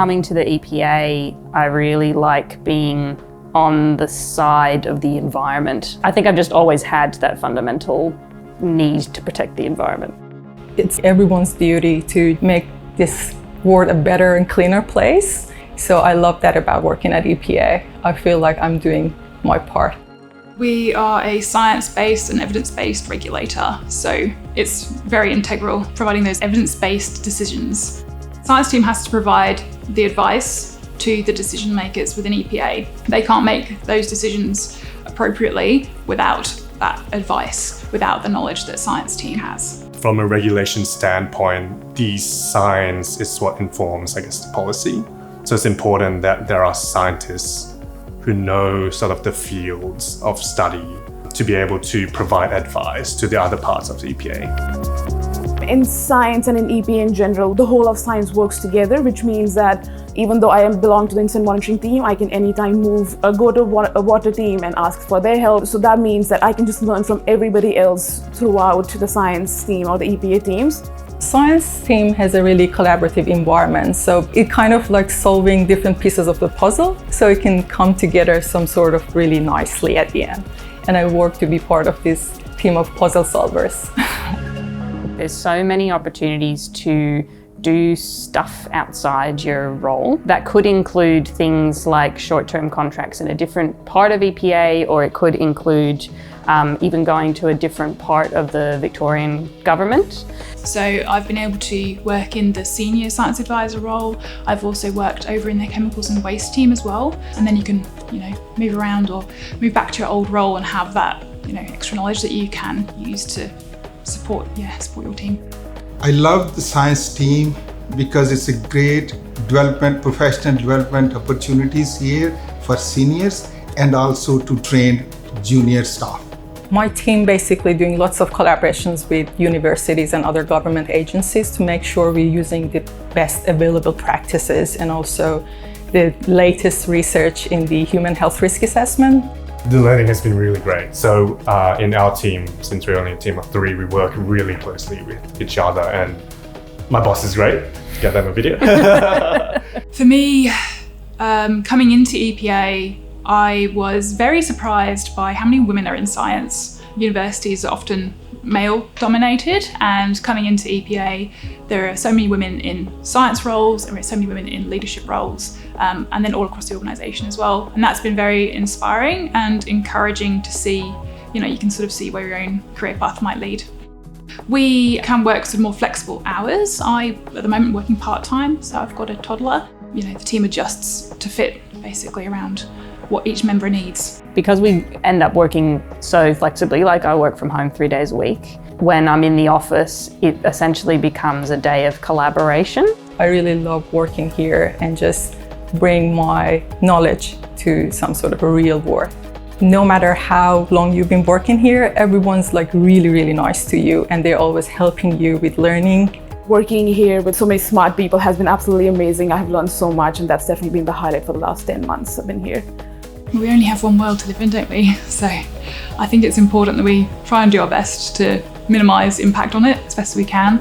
coming to the EPA, I really like being on the side of the environment. I think I've just always had that fundamental need to protect the environment. It's everyone's duty to make this world a better and cleaner place. So I love that about working at EPA. I feel like I'm doing my part. We are a science-based and evidence-based regulator, so it's very integral, providing those evidence-based decisions. The science team has to provide the advice to the decision makers within EPA. They can't make those decisions appropriately without that advice, without the knowledge that science team has. From a regulation standpoint, the science is what informs, I guess, the policy. So it's important that there are scientists who know sort of the fields of study to be able to provide advice to the other parts of the EPA. In science and in EPA in general, the whole of science works together, which means that even though I belong to the incident monitoring team, I can anytime go to a water team and ask for their help. So that means that I can just learn from everybody else throughout the science team or the EPA teams. Science team has a really collaborative environment, so it kind of like solving different pieces of the puzzle, so it can come together some sort of really nicely at the end. And I work to be part of this team of puzzle solvers. There's so many opportunities to do stuff outside your role. That could include things like short-term contracts in a different part of EPA, or it could include even going to a different part of the Victorian government. So I've been able to work in the senior science advisor role. I've also worked over in the chemicals and waste team as well. And then you can, move around or move back to your old role and have that, extra knowledge that you can use to support your team. I love the science team because it's a great professional development opportunities here for seniors and also to train junior staff. My team basically doing lots of collaborations with universities and other government agencies to make sure we're using the best available practices and also the latest research in the human health risk assessment. The learning has been really great. So in our team, since we're only a team of 3, we work really closely with each other, and my boss is great. Get that on video. For me, coming into EPA, I was very surprised by how many women are in science. Universities are often male dominated, and coming into EPA, there are so many women in science roles, and there are so many women in leadership roles, and then all across the organisation as well. And that's been very inspiring and encouraging to see, you can sort of see where your own career path might lead. We can work sort of more flexible hours. At the moment, working part-time, so I've got a toddler. The team adjusts to fit basically around what each member needs. Because we end up working so flexibly, like I work from home 3 days a week, when I'm in the office, it essentially becomes a day of collaboration. I really love working here and just bring my knowledge to some sort of a real work. No matter how long you've been working here, everyone's like really, really nice to you, and they're always helping you with learning. Working here with so many smart people has been absolutely amazing. I've learned so much, and that's definitely been the highlight for the last 10 months I've been here. We only have one world to live in, don't we? So I think it's important that we try and do our best to minimise impact on it as best as we can.